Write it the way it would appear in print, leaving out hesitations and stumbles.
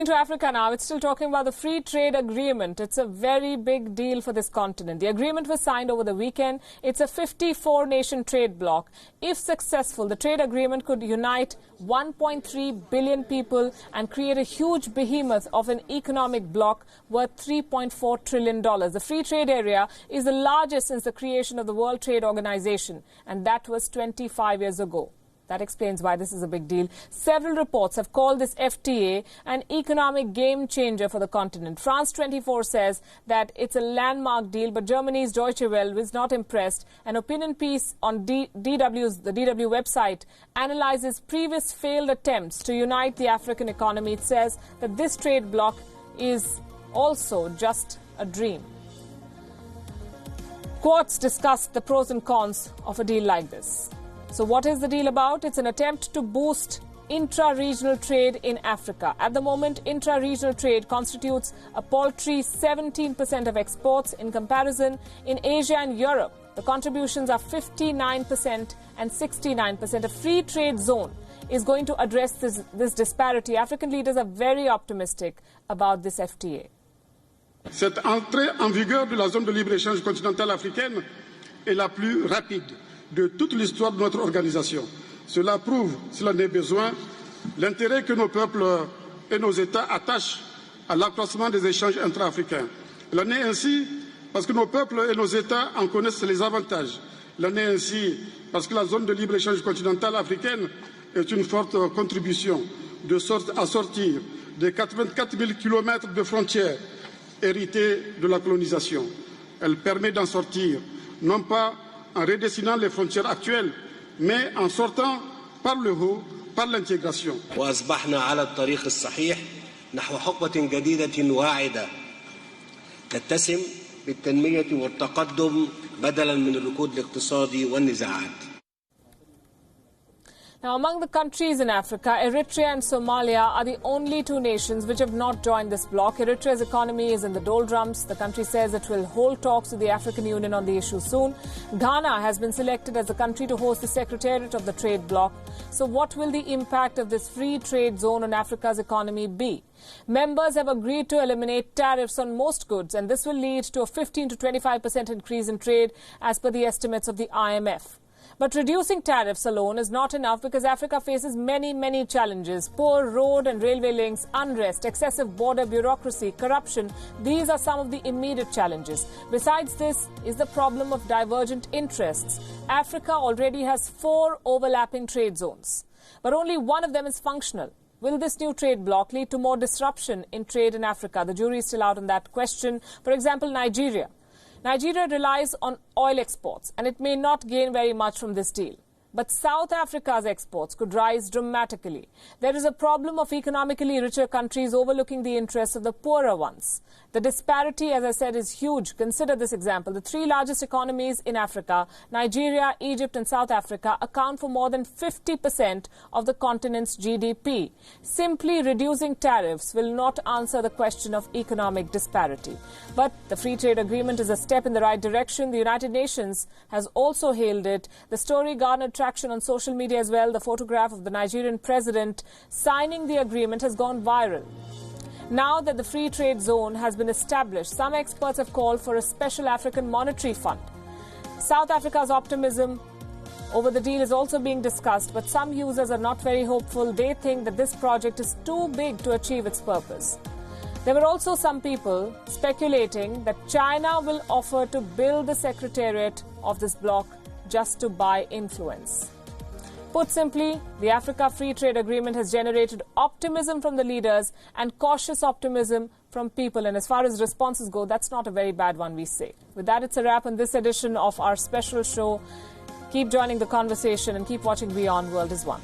To Africa now, it's still talking about the free trade agreement. It's a very big deal for this continent. The agreement was signed over the weekend. It's a 54-nation trade bloc. If successful, the trade agreement could unite 1.3 billion people and create a huge behemoth of an economic bloc worth $3.4 trillion. The free trade area is the largest since the creation of the World Trade Organization, and that was 25 years ago. That explains why this is a big deal. Several reports have called this FTA an economic game changer for the continent. France 24 says that it's a landmark deal, but Germany's Deutsche Welle is not impressed. An opinion piece on the DW website analyzes previous failed attempts to unite the African economy. It says that this trade bloc is also just a dream. Quartz discussed the pros and cons of a deal like this. So what is the deal about? It's an attempt to boost intra-regional trade in Africa. At the moment, intra-regional trade constitutes a paltry 17% of exports. In comparison, in Asia and Europe, the contributions are 59% and 69%. A free trade zone is going to address this disparity. African leaders are very optimistic about this FTA. Cette entrée en vigueur de la zone de libre-échange continentale africaine est la plus rapide de toute l'histoire de notre organisation. Cela prouve, s'il en est besoin, l'intérêt que nos peuples et nos États attachent à l'accroissement des échanges intra-africains. Il en est ainsi parce que nos peuples et nos États en connaissent les avantages. Il en est ainsi parce que la zone de libre-échange continentale africaine est une forte contribution de sorte à sortir des 84 000 kilomètres de frontières héritées de la colonisation. Elle permet d'en sortir, non pas en redessinant les frontières actuelles, mais en sortant par le haut, par l'intégration. وأصبحنا على الطريق الصحيح نحو حقبة جديدة واعدة تتسم بالتنمية والتقدم بدلاً من الركود الاقتصادي والنزاعات. Now, among the countries in Africa, Eritrea and Somalia are the only two nations which have not joined this bloc. Eritrea's economy is in the doldrums. The country says it will hold talks with the African Union on the issue soon. Ghana has been selected as the country to host the secretariat of the trade bloc. So what will the impact of this free trade zone on Africa's economy be? Members have agreed to eliminate tariffs on most goods, and this will lead to a 15 to 25% increase in trade as per the estimates of the IMF. But reducing tariffs alone is not enough because Africa faces many challenges. Poor road and railway links, unrest, excessive border bureaucracy, corruption. These are some of the immediate challenges. Besides this is the problem of divergent interests. Africa already has 4 overlapping trade zones, but only one of them is functional. Will this new trade bloc lead to more disruption in trade in Africa? The jury is still out on that question. For example, Nigeria. Nigeria relies on oil exports, and it may not gain very much from this deal. But South Africa's exports could rise dramatically. There is a problem of economically richer countries overlooking the interests of the poorer ones. The disparity, as I said, is huge. Consider this example. The 3 largest economies in Africa, Nigeria, Egypt and South Africa, account for more than 50% of the continent's GDP. Simply reducing tariffs will not answer the question of economic disparity. But the free trade agreement is a step in the right direction. The United Nations has also hailed it. The story garnered traction on social media as well. The photograph of the Nigerian president signing the agreement has gone viral. Now that the free trade zone has been established, some experts have called for a special African monetary fund. South Africa's optimism over the deal is also being discussed, but some users are not very hopeful. They think that this project is too big to achieve its purpose. There were also some people speculating that China will offer to build the secretariat of this bloc just to buy influence. Put simply, the Africa Free Trade Agreement has generated optimism from the leaders and cautious optimism from people. And as far as responses go, that's not a very bad one, we say. With that, it's a wrap on this edition of our special show. Keep joining the conversation and keep watching WION. World is One.